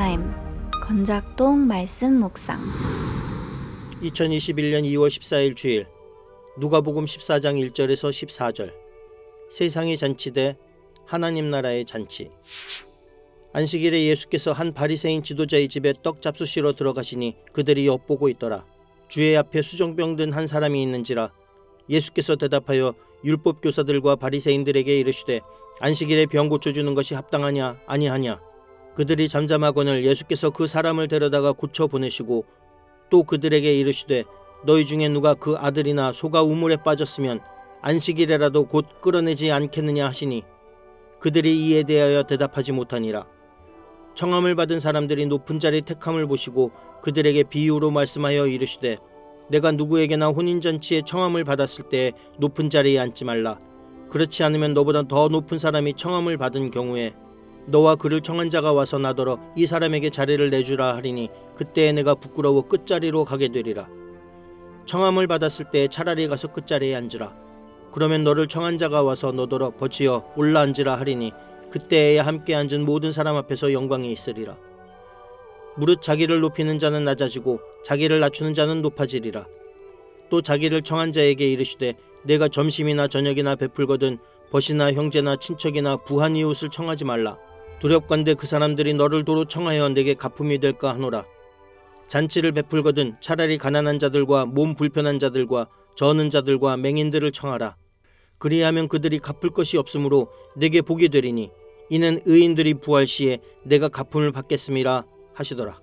타임 건작동 말씀 묵상 2021년 2월 14일 주일 누가복음 14장 1절에서 14절 세상의 잔치대 하나님 나라의 잔치. 안식일에 예수께서 한 바리새인 지도자의 집에 떡 잡수시러 들어가시니 그들이 엿보고 있더라. 주의 앞에 수정병 든 한 사람이 있는지라. 예수께서 대답하여 율법 교사들과 바리새인들에게 이르시되 안식일에 병 고쳐주는 것이 합당하냐 아니하냐. 그들이 잠잠하거늘 예수께서 그 사람을 데려다가 고쳐 보내시고 또 그들에게 이르시되 너희 중에 누가 그 아들이나 소가 우물에 빠졌으면 안식일에라도 곧 끌어내지 않겠느냐 하시니 그들이 이에 대하여 대답하지 못하니라. 청함을 받은 사람들이 높은 자리 택함을 보시고 그들에게 비유로 말씀하여 이르시되 내가 누구에게나 혼인잔치에 청함을 받았을 때 높은 자리에 앉지 말라. 그렇지 않으면 너보다 더 높은 사람이 청함을 받은 경우에 너와 그를 청한 자가 와서 나더러 이 사람에게 자리를 내주라 하리니 그때에 내가 부끄러워 끝자리로 가게 되리라. 청함을 받았을 때 차라리 가서 끝자리에 앉으라. 그러면 너를 청한 자가 와서 너더러 버치어 올라앉으라 하리니 그때에 함께 앉은 모든 사람 앞에서 영광이 있으리라. 무릇 자기를 높이는 자는 낮아지고 자기를 낮추는 자는 높아지리라. 또 자기를 청한 자에게 이르시되 내가 점심이나 저녁이나 베풀거든 벗이나 형제나 친척이나 부한 이웃을 청하지 말라. 두렵건대 그 사람들이 너를 도로 청하여 내게 갚음이 될까 하노라. 잔치를 베풀거든 차라리 가난한 자들과 몸 불편한 자들과 저는 자들과 맹인들을 청하라. 그리하면 그들이 갚을 것이 없으므로 내게 복이 되리니 이는 의인들이 부활 시에 내가 갚음을 받겠음이라 하시더라.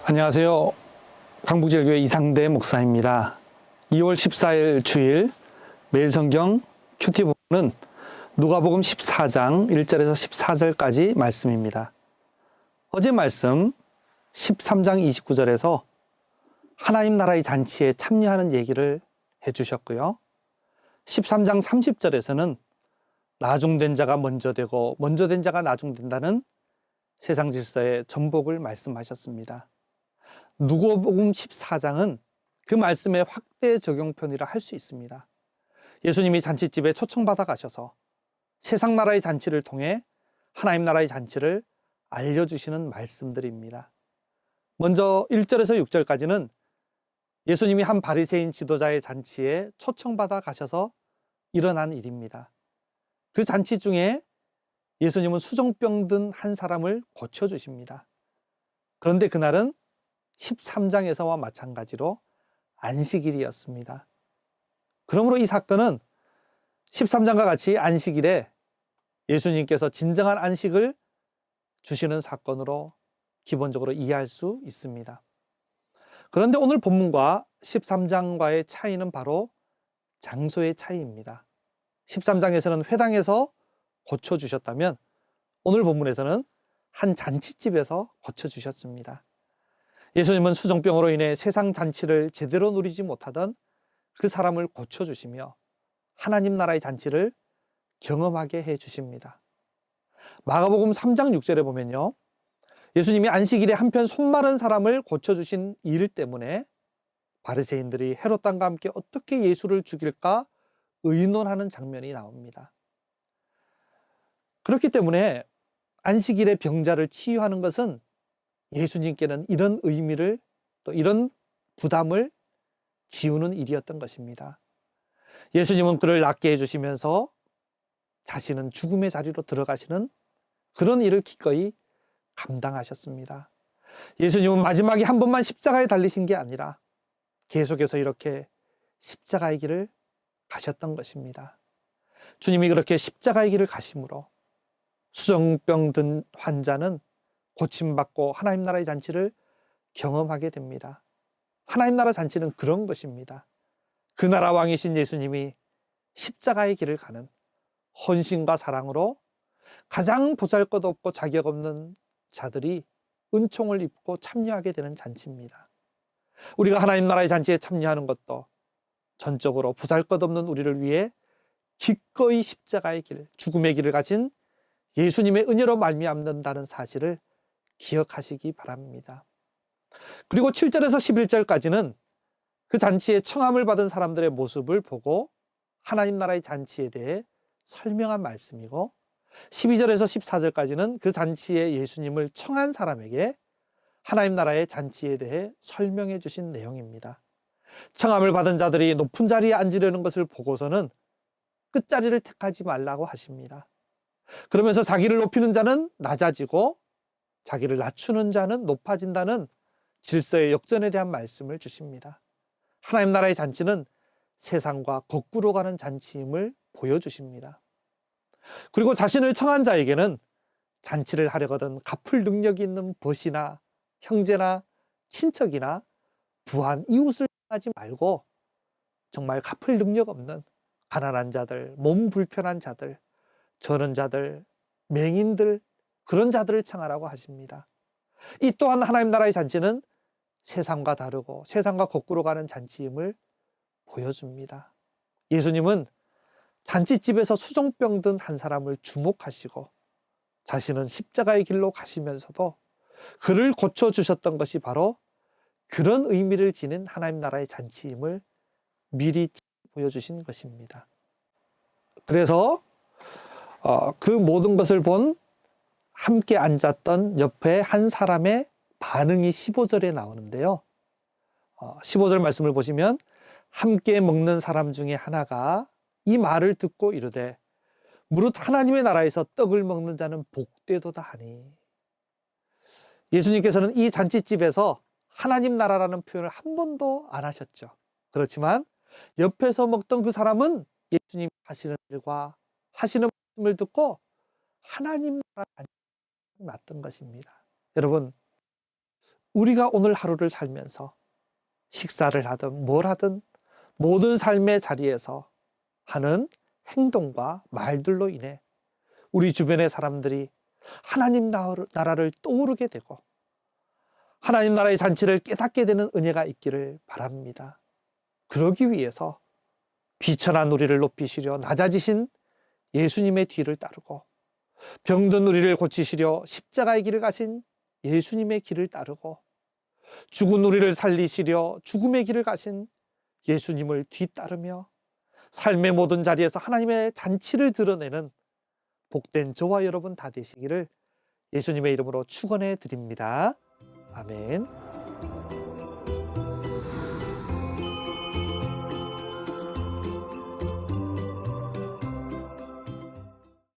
안녕하세요. 강북제일교회 이상대 목사입니다. 2월 14일 주일 매일 성경 큐티 부분은 누가복음 14장 1절에서 14절까지 말씀입니다. 어제 말씀 13장 29절에서 하나님 나라의 잔치에 참여하는 얘기를 해주셨고요. 13장 30절에서는 나중된 자가 먼저 되고 먼저 된 자가 나중된다는 세상 질서의 전복을 말씀하셨습니다. 누가복음 14장은 그 말씀의 확대 적용편이라 할 수 있습니다. 예수님이 잔치집에 초청받아 가셔서 세상 나라의 잔치를 통해 하나님 나라의 잔치를 알려주시는 말씀들입니다. 먼저 1절에서 6절까지는 예수님이 한 바리새인 지도자의 잔치에 초청받아 가셔서 일어난 일입니다. 그 잔치 중에 예수님은 수정병 든 한 사람을 고쳐주십니다. 그런데 그날은 13장에서와 마찬가지로 안식일이었습니다. 그러므로 이 사건은 13장과 같이 안식일에 예수님께서 진정한 안식을 주시는 사건으로 기본적으로 이해할 수 있습니다. 그런데 오늘 본문과 13장과의 차이는 바로 장소의 차이입니다. 13장에서는 회당에서 고쳐주셨다면 오늘 본문에서는 한 잔치집에서 고쳐주셨습니다. 예수님은 수정병으로 인해 세상 잔치를 제대로 누리지 못하던 그 사람을 고쳐주시며 하나님 나라의 잔치를 경험하게 해주십니다. 마가복음 3장 6절에 보면요, 예수님이 안식일에 한편 손마른 사람을 고쳐주신 일 때문에 바리새인들이 헤롯 왕과 함께 어떻게 예수를 죽일까 의논하는 장면이 나옵니다. 그렇기 때문에 안식일에 병자를 치유하는 것은 예수님께는 이런 의미를 또 이런 부담을 지우는 일이었던 것입니다. 예수님은 그를 낫게 해주시면서 자신은 죽음의 자리로 들어가시는 그런 일을 기꺼이 감당하셨습니다. 예수님은 마지막에 한 번만 십자가에 달리신 게 아니라 계속해서 이렇게 십자가의 길을 가셨던 것입니다. 주님이 그렇게 십자가의 길을 가심으로 수정병 든 환자는 고침받고 하나님 나라의 잔치를 경험하게 됩니다. 하나님 나라 잔치는 그런 것입니다. 그 나라 왕이신 예수님이 십자가의 길을 가는 헌신과 사랑으로 가장 보잘것없고 자격 없는 자들이 은총을 입고 참여하게 되는 잔치입니다. 우리가 하나님 나라의 잔치에 참여하는 것도 전적으로 보잘것없는 우리를 위해 기꺼이 십자가의 길, 죽음의 길을 가신 예수님의 은혜로 말미암는다는 사실을 기억하시기 바랍니다. 그리고 7절에서 11절까지는 그 잔치에 청함을 받은 사람들의 모습을 보고 하나님 나라의 잔치에 대해 설명한 말씀이고 12절에서 14절까지는 그 잔치에 예수님을 청한 사람에게 하나님 나라의 잔치에 대해 설명해 주신 내용입니다. 청함을 받은 자들이 높은 자리에 앉으려는 것을 보고서는 끝자리를 택하지 말라고 하십니다. 그러면서 자기를 높이는 자는 낮아지고 자기를 낮추는 자는 높아진다는 질서의 역전에 대한 말씀을 주십니다. 하나님 나라의 잔치는 세상과 거꾸로 가는 잔치임을 보여주십니다. 그리고 자신을 청한 자에게는 잔치를 하려거든 갚을 능력이 있는 벗이나 형제나 친척이나 부한 이웃을 하지 말고 정말 갚을 능력 없는 가난한 자들, 몸 불편한 자들, 저는 자들, 맹인들, 그런 자들을 청하라고 하십니다. 이 또한 하나님 나라의 잔치는 세상과 다르고 세상과 거꾸로 가는 잔치임을 보여줍니다. 예수님은 잔치집에서 수종병 든 한 사람을 주목하시고 자신은 십자가의 길로 가시면서도 그를 고쳐주셨던 것이 바로 그런 의미를 지닌 하나님 나라의 잔치임을 미리 보여주신 것입니다. 그래서 그 모든 것을 본 함께 앉았던 옆에 한 사람의 반응이 15절에 나오는데요. 15절 말씀을 보시면 함께 먹는 사람 중에 하나가 이 말을 듣고 이르되 무릇 하나님의 나라에서 떡을 먹는 자는 복되도다 하니. 예수님께서는 이 잔치집에서 하나님 나라라는 표현을 한 번도 안 하셨죠. 그렇지만 옆에서 먹던 그 사람은 예수님 하시는 일과 하시는 말씀을 듣고 하나님 나라 났던 것입니다. 여러분, 우리가 오늘 하루를 살면서 식사를 하든 뭘 하든 모든 삶의 자리에서 하는 행동과 말들로 인해 우리 주변의 사람들이 하나님 나라를 떠오르게 되고 하나님 나라의 잔치를 깨닫게 되는 은혜가 있기를 바랍니다. 그러기 위해서 비천한 우리를 높이시려 낮아지신 예수님의 뒤를 따르고 병든 우리를 고치시려 십자가의 길을 가신 예수님의 길을 따르고 죽은 우리를 살리시려 죽음의 길을 가신 예수님을 뒤따르며 삶의 모든 자리에서 하나님의 잔치를 드러내는 복된 저와 여러분 다 되시기를 예수님의 이름으로 축원해 드립니다. 아멘.